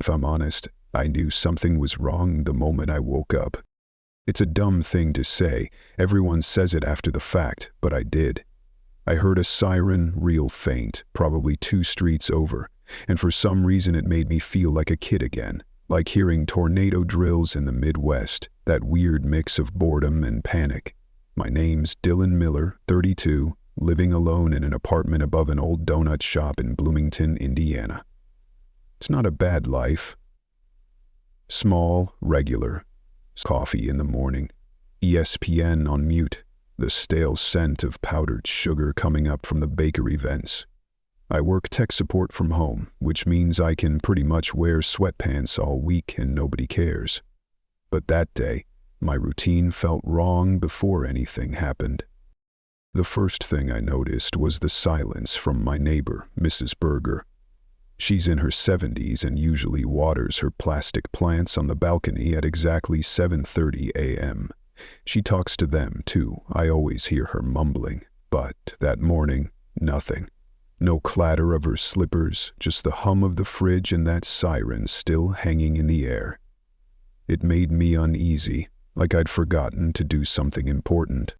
If I'm honest, I knew something was wrong the moment I woke up. It's a dumb thing to say, everyone says it after the fact, but I did. I heard a siren, real faint, probably 2 streets over, and for some reason it made me feel like a kid again, like hearing tornado drills in the Midwest, that weird mix of boredom and panic. My name's Dylan Miller, 32, living alone in an apartment above an old donut shop in Bloomington, Indiana. It's not a bad life. Small, regular. Coffee in the morning. ESPN on mute. The stale scent of powdered sugar coming up from the bakery vents. I work tech support from home, which means I can pretty much wear sweatpants all week and nobody cares. But that day, my routine felt wrong before anything happened. The first thing I noticed was the silence from my neighbor, Mrs. Berger. She's in her 70s and usually waters her plastic plants on the balcony at exactly 7:30 a.m. She talks to them, too. I always hear her mumbling. But that morning, nothing. No clatter of her slippers, just the hum of the fridge and that siren still hanging in the air. It made me uneasy, like I'd forgotten to do something important.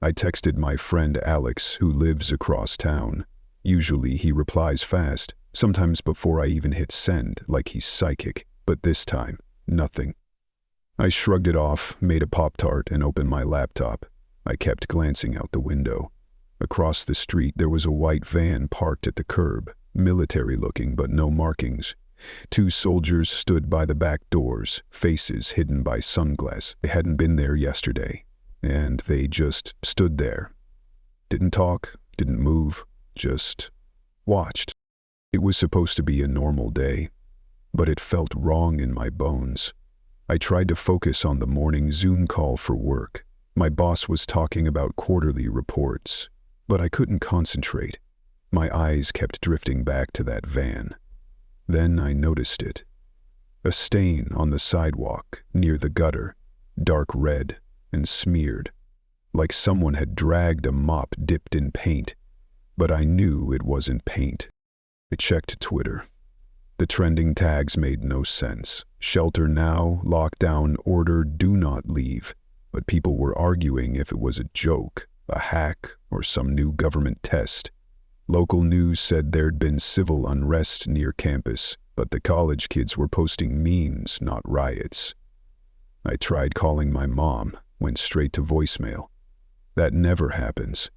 I texted my friend Alex, who lives across town. Usually he replies fast, sometimes before I even hit send, like he's psychic, but this time, nothing. I shrugged it off, made a Pop-Tart, and opened my laptop. I kept glancing out the window. Across the street there was a white van parked at the curb, military-looking but no markings. 2 soldiers stood by the back doors, faces hidden by sunglasses. They hadn't been there yesterday, and they just stood there. Didn't talk, didn't move, just watched. It was supposed to be a normal day, but it felt wrong in my bones. I tried to focus on the morning Zoom call for work. My boss was talking about quarterly reports, but I couldn't concentrate. My eyes kept drifting back to that van. Then I noticed it. A stain on the sidewalk near the gutter, dark red and smeared, like someone had dragged a mop dipped in paint, but I knew it wasn't paint. I checked Twitter. The trending tags made no sense. Shelter now, lockdown order, do not leave. But people were arguing if it was a joke, a hack, or some new government test. Local news said there'd been civil unrest near campus, but the college kids were posting memes, not riots. I tried calling my mom, went straight to voicemail. That never happens.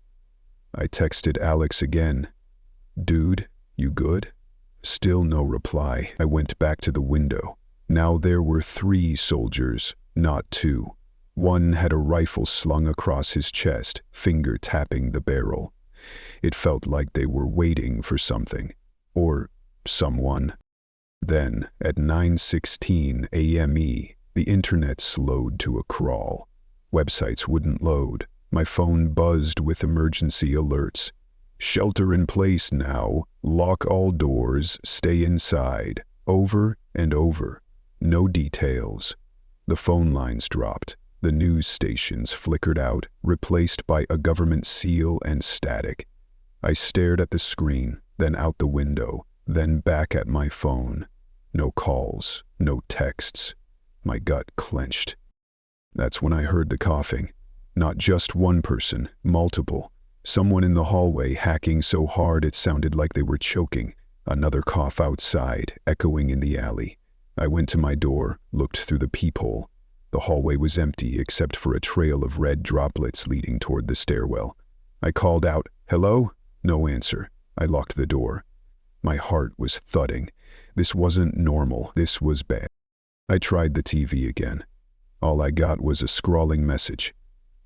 I texted Alex again. Dude, you good? Still no reply. I went back to the window. Now there were 3 soldiers, not 2. One had a rifle slung across his chest, finger tapping the barrel. It felt like they were waiting for something, or someone. Then, at 9:16 a.m. the internet slowed to a crawl. Websites wouldn't load. My phone buzzed with emergency alerts. Shelter in place now, lock all doors, stay inside, over and over. No details. The phone lines dropped. The news stations flickered out, replaced by a government seal and static. I stared at the screen, then out the window, then back at my phone. No calls, no texts. My gut clenched. That's when I heard the coughing. Not just one person, multiple. Someone in the hallway hacking so hard it sounded like they were choking. Another cough outside, echoing in the alley. I went to my door, looked through the peephole. The hallway was empty except for a trail of red droplets leading toward the stairwell. I called out, "Hello?" No answer. I locked the door. My heart was thudding. This wasn't normal. This was bad. I tried the TV again. All I got was a scrawling message.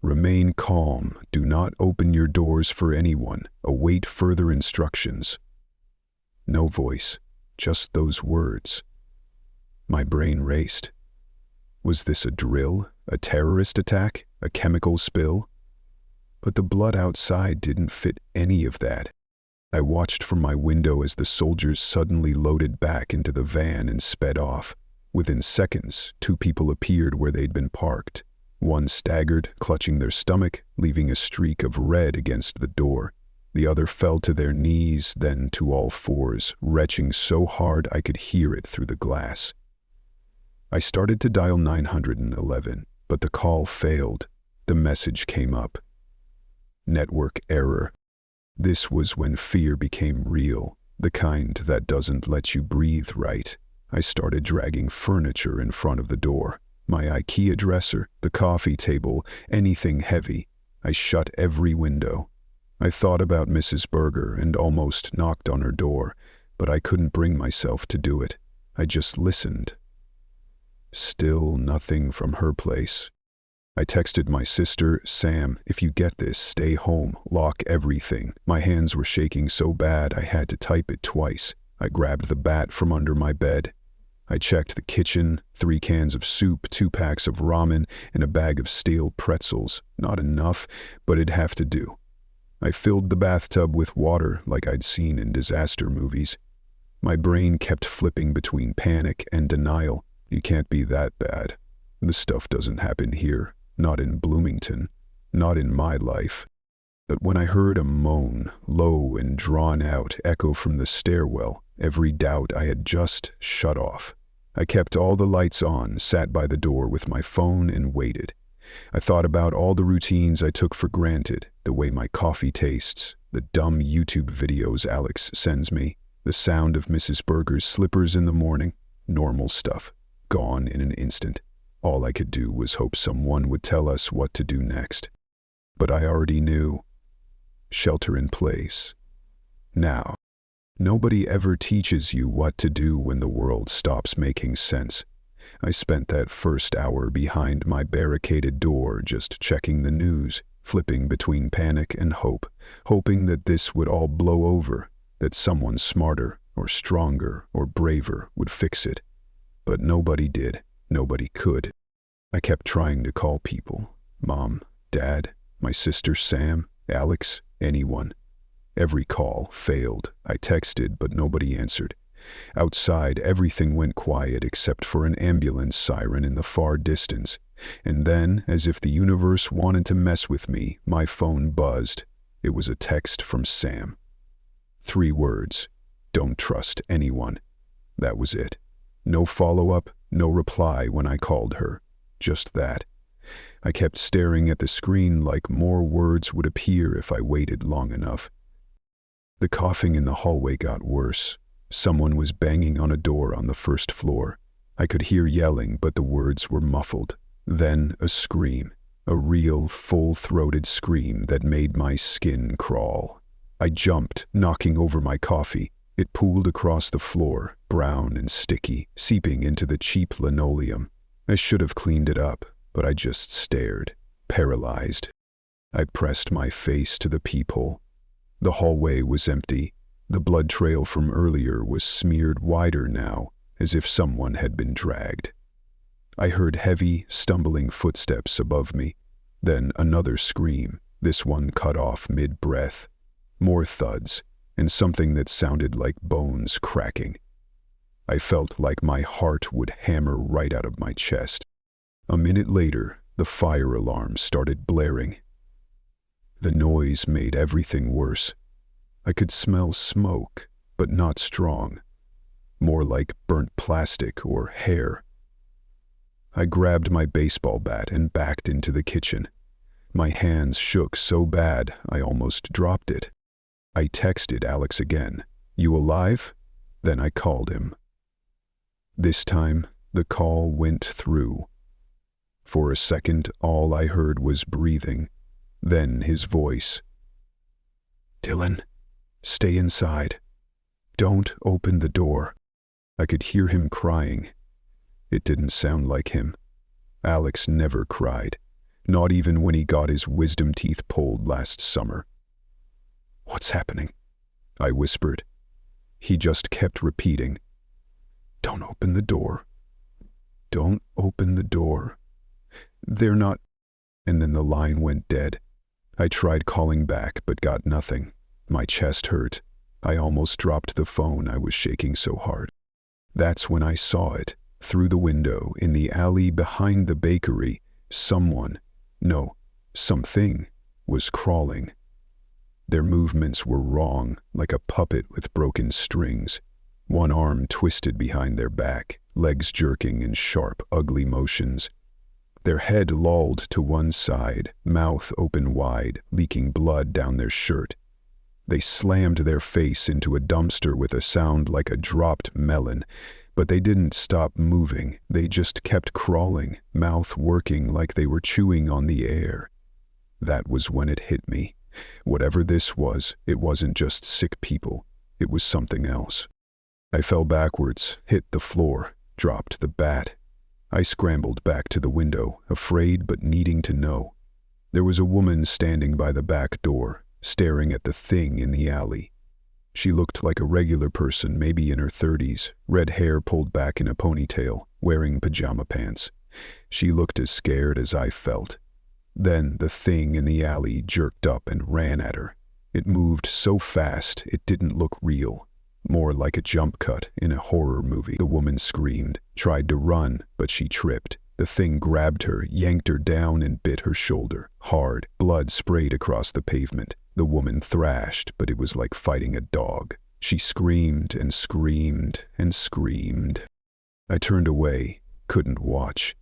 Remain calm. Do not open your doors for anyone. Await further instructions. No voice. Just those words. My brain raced. Was this a drill? A terrorist attack? A chemical spill? But the blood outside didn't fit any of that. I watched from my window as the soldiers suddenly loaded back into the van and sped off. Within seconds, 2 people appeared where they'd been parked. One staggered, clutching their stomach, leaving a streak of red against the door. The other fell to their knees, then to all fours, retching so hard I could hear it through the glass. I started to dial 911, but the call failed. The message came up. Network error. This was when fear became real, the kind that doesn't let you breathe right. I started dragging furniture in front of the door. My IKEA dresser, the coffee table, anything heavy. I shut every window. I thought about Mrs. Berger and almost knocked on her door, but I couldn't bring myself to do it. I just listened. Still nothing from her place. I texted my sister, Sam, if you get this, stay home, lock everything. My hands were shaking so bad I had to type it twice. I grabbed the bat from under my bed. I checked the kitchen, 3 cans of soup, 2 packs of ramen, and a bag of stale pretzels. Not enough, but it'd have to do. I filled the bathtub with water like I'd seen in disaster movies. My brain kept flipping between panic and denial. It can't be that bad. This stuff doesn't happen here, not in Bloomington, not in my life. But when I heard a moan, low and drawn out, echo from the stairwell, every doubt I had just shut off. I kept all the lights on, sat by the door with my phone and waited. I thought about all the routines I took for granted, the way my coffee tastes, the dumb YouTube videos Alex sends me, the sound of Mrs. Berger's slippers in the morning, normal stuff, gone in an instant. All I could do was hope someone would tell us what to do next. But I already knew. Shelter in place. Now, nobody ever teaches you what to do when the world stops making sense. I spent that first hour behind my barricaded door just checking the news, flipping between panic and hope, hoping that this would all blow over, that someone smarter or stronger or braver would fix it. But nobody did. Nobody could. I kept trying to call people. Mom, Dad, my sister Sam, Alex, anyone. Every call failed. I texted, but nobody answered. Outside, everything went quiet except for an ambulance siren in the far distance. And then, as if the universe wanted to mess with me, my phone buzzed. It was a text from Sam. 3 words. Don't trust anyone. That was it. No follow-up, no reply when I called her. Just that. I kept staring at the screen like more words would appear if I waited long enough. The coughing in the hallway got worse. Someone was banging on a door on the first floor. I could hear yelling, but the words were muffled. Then a scream. A real, full-throated scream that made my skin crawl. I jumped, knocking over my coffee. It pooled across the floor, brown and sticky, seeping into the cheap linoleum. I should have cleaned it up, but I just stared, paralyzed. I pressed my face to the peephole. The hallway was empty. The blood trail from earlier was smeared wider now, as if someone had been dragged. I heard heavy, stumbling footsteps above me, then another scream, this one cut off mid-breath. More thuds, and something that sounded like bones cracking. I felt like my heart would hammer right out of my chest. A minute later, the fire alarm started blaring. The noise made everything worse. I could smell smoke, but not strong. More like burnt plastic or hair. I grabbed my baseball bat and backed into the kitchen. My hands shook so bad I almost dropped it. I texted Alex again. You alive? Then I called him. This time, the call went through. For a second, all I heard was breathing. Then his voice. Dylan, stay inside. Don't open the door. I could hear him crying. It didn't sound like him. Alex never cried, not even when he got his wisdom teeth pulled last summer. What's happening? I whispered. He just kept repeating. Don't open the door. Don't open the door. They're not. And then the line went dead. I tried calling back, but got nothing. My chest hurt. I almost dropped the phone, I was shaking so hard. That's when I saw it. Through the window, in the alley behind the bakery, something, was crawling. Their movements were wrong, like a puppet with broken strings. One arm twisted behind their back, legs jerking in sharp, ugly motions. Their head lolled to one side, mouth open wide, leaking blood down their shirt. They slammed their face into a dumpster with a sound like a dropped melon, but they didn't stop moving. They just kept crawling, mouth working like they were chewing on the air. That was when it hit me. Whatever this was, it wasn't just sick people. It was something else. I fell backwards, hit the floor, dropped the bat. I scrambled back to the window, afraid but needing to know. There was a woman standing by the back door, staring at the thing in the alley. She looked like a regular person, maybe in her 30s, red hair pulled back in a ponytail, wearing pajama pants. She looked as scared as I felt. Then the thing in the alley jerked up and ran at her. It moved so fast it didn't look real, more like a jump cut in a horror movie. The woman screamed, tried to run, but she tripped. The thing grabbed her, yanked her down, and bit her shoulder, hard. Blood sprayed across the pavement. The woman thrashed, but it was like fighting a dog. She screamed and screamed and screamed. I turned away, couldn't watch.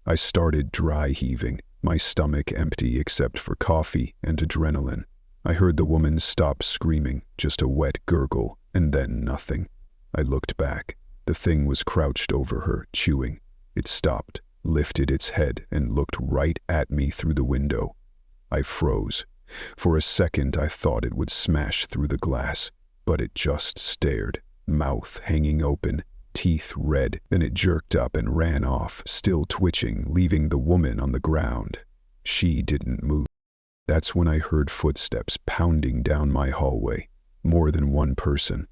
I started dry heaving, my stomach empty except for coffee and adrenaline. I heard the woman stop screaming, just a wet gurgle, and then nothing. I looked back. The thing was crouched over her, chewing. It stopped, lifted its head, and looked right at me through the window. I froze. For a second I thought it would smash through the glass, but it just stared, mouth hanging open, teeth red. Then it jerked up and ran off, still twitching, leaving the woman on the ground. She didn't move. That's when I heard footsteps pounding down my hallway. More than one person.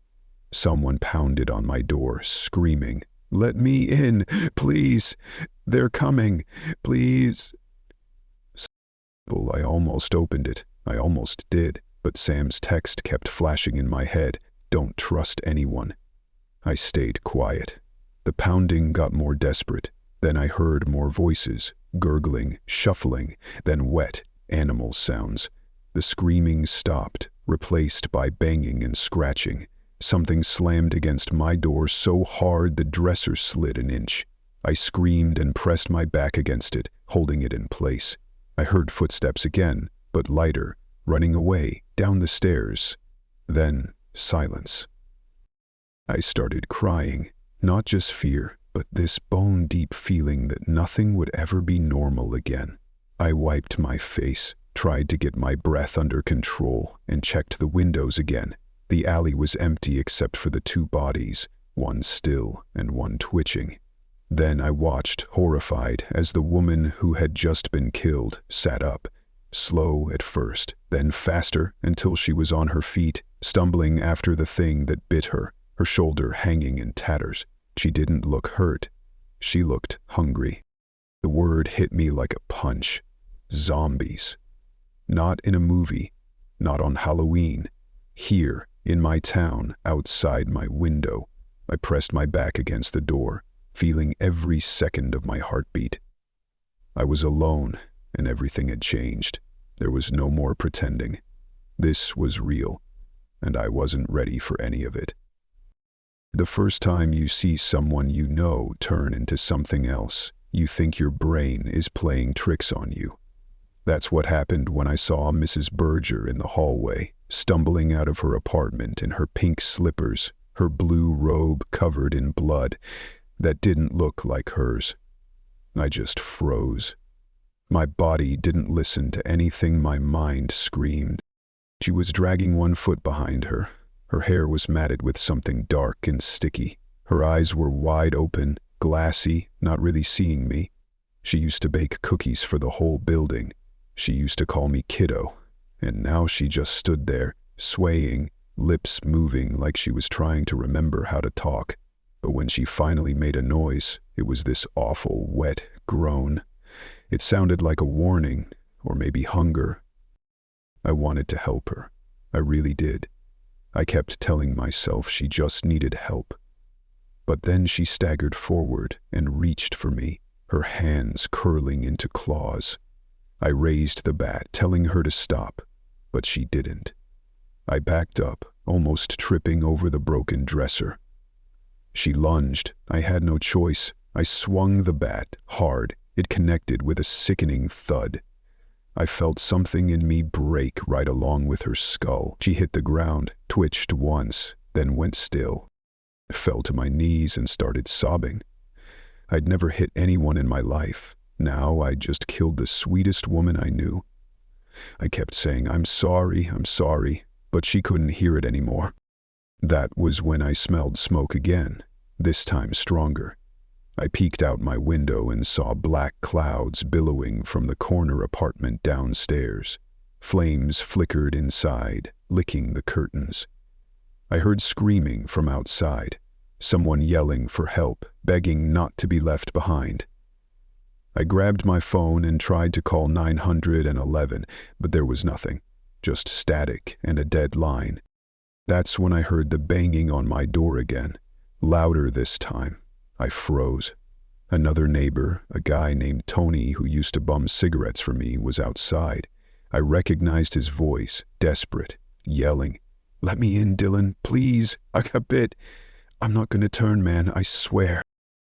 Someone pounded on my door, screaming, "Let me in, please! They're coming, please!" I almost opened it. I almost did, but Sam's text kept flashing in my head. Don't trust anyone. I stayed quiet. The pounding got more desperate. Then I heard more voices, gurgling, shuffling, then wet, animal sounds. The screaming stopped, replaced by banging and scratching. Something slammed against my door so hard the dresser slid an inch. I screamed and pressed my back against it, holding it in place. I heard footsteps again, but lighter, running away, down the stairs. Then silence. I started crying, not just fear, but this bone-deep feeling that nothing would ever be normal again. I wiped my face, tried to get my breath under control, and checked the windows again. The alley was empty except for the two bodies, one still and one twitching. Then I watched, horrified, as the woman who had just been killed sat up, slow at first, then faster until she was on her feet, stumbling after the thing that bit her, her shoulder hanging in tatters. She didn't look hurt. She looked hungry. The word hit me like a punch. Zombies. Not in a movie, not on Halloween. Here, in my town, outside my window. I pressed my back against the door, feeling every second of my heartbeat. I was alone, and everything had changed. There was no more pretending. This was real, and I wasn't ready for any of it. The first time you see someone you know turn into something else, you think your brain is playing tricks on you. That's what happened when I saw Mrs. Berger in the hallway, stumbling out of her apartment in her pink slippers, her blue robe covered in blood that didn't look like hers. I just froze. My body didn't listen to anything my mind screamed. She was dragging one foot behind her. Her hair was matted with something dark and sticky. Her eyes were wide open, glassy, not really seeing me. She used to bake cookies for the whole building. She used to call me kiddo, and now she just stood there, swaying, lips moving like she was trying to remember how to talk. But when she finally made a noise, it was this awful, wet groan. It sounded like a warning, or maybe hunger. I wanted to help her. I really did. I kept telling myself she just needed help. But then she staggered forward and reached for me, her hands curling into claws. I raised the bat, telling her to stop, but she didn't. I backed up, almost tripping over the broken dresser. She lunged. I had no choice. I swung the bat hard. It connected with a sickening thud. I felt something in me break right along with her skull. She hit the ground, twitched once, then went still. I fell to my knees and started sobbing. I'd never hit anyone in my life. Now I just killed the sweetest woman I knew. I kept saying, I'm sorry, but she couldn't hear it anymore. That was when I smelled smoke again, this time stronger. I peeked out my window and saw black clouds billowing from the corner apartment downstairs. Flames flickered inside, licking the curtains. I heard screaming from outside, someone yelling for help, begging not to be left behind. I grabbed my phone and tried to call 911, but there was nothing, just static and a dead line. That's when I heard the banging on my door again, louder this time. I froze. Another neighbor, a guy named Tony who used to bum cigarettes for me, was outside. I recognized his voice, desperate, yelling, "Let me in, Dylan, please, I got bit. I'm not gonna turn, man, I swear."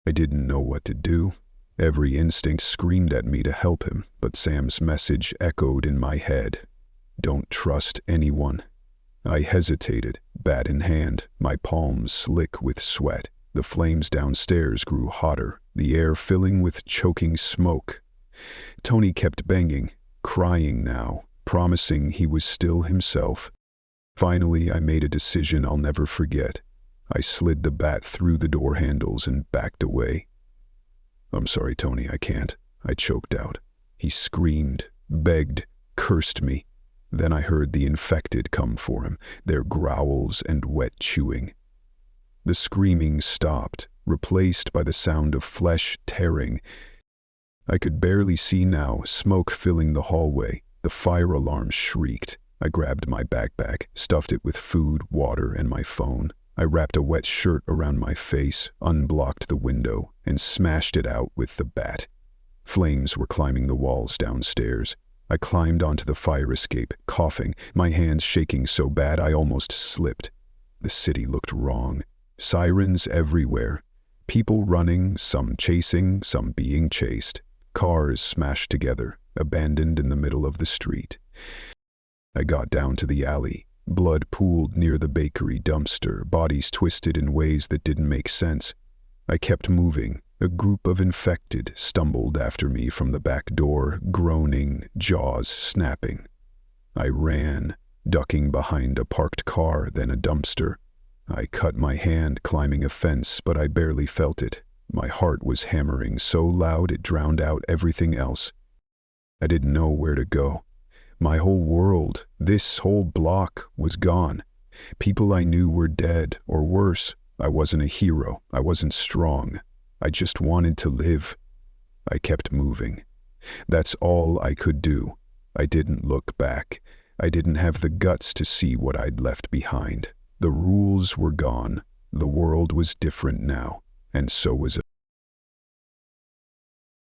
I didn't know what to do. Every instinct screamed at me to help him, but Sam's message echoed in my head. Don't trust anyone. I hesitated, bat in hand, my palms slick with sweat. The flames downstairs grew hotter, the air filling with choking smoke. Tony kept banging, crying now, promising he was still himself. Finally, I made a decision I'll never forget. I slid the bat through the door handles and backed away. "I'm sorry, Tony, I can't," I choked out. He screamed, begged, cursed me. Then I heard the infected come for him, their growls and wet chewing. The screaming stopped, replaced by the sound of flesh tearing. I could barely see now, smoke filling the hallway. The fire alarm shrieked. I grabbed my backpack, stuffed it with food, water, and my phone. I wrapped a wet shirt around my face, unblocked the window, and smashed it out with the bat. Flames were climbing the walls downstairs. I climbed onto the fire escape, coughing, my hands shaking so bad I almost slipped. The city looked wrong. Sirens everywhere. People running, some chasing, some being chased. Cars smashed together, abandoned in the middle of the street. I got down to the alley. Blood pooled near the bakery dumpster, bodies twisted in ways that didn't make sense. I kept moving. A group of infected stumbled after me from the back door, groaning, jaws snapping. I ran, ducking behind a parked car, then a dumpster. I cut my hand climbing a fence, but I barely felt it. My heart was hammering so loud it drowned out everything else. I didn't know where to go. My whole world, this whole block, was gone. People I knew were dead, or worse. I wasn't a hero. I wasn't strong. I just wanted to live. I kept moving. That's all I could do. I didn't look back. I didn't have the guts to see what I'd left behind. The rules were gone. The world was different now, and so was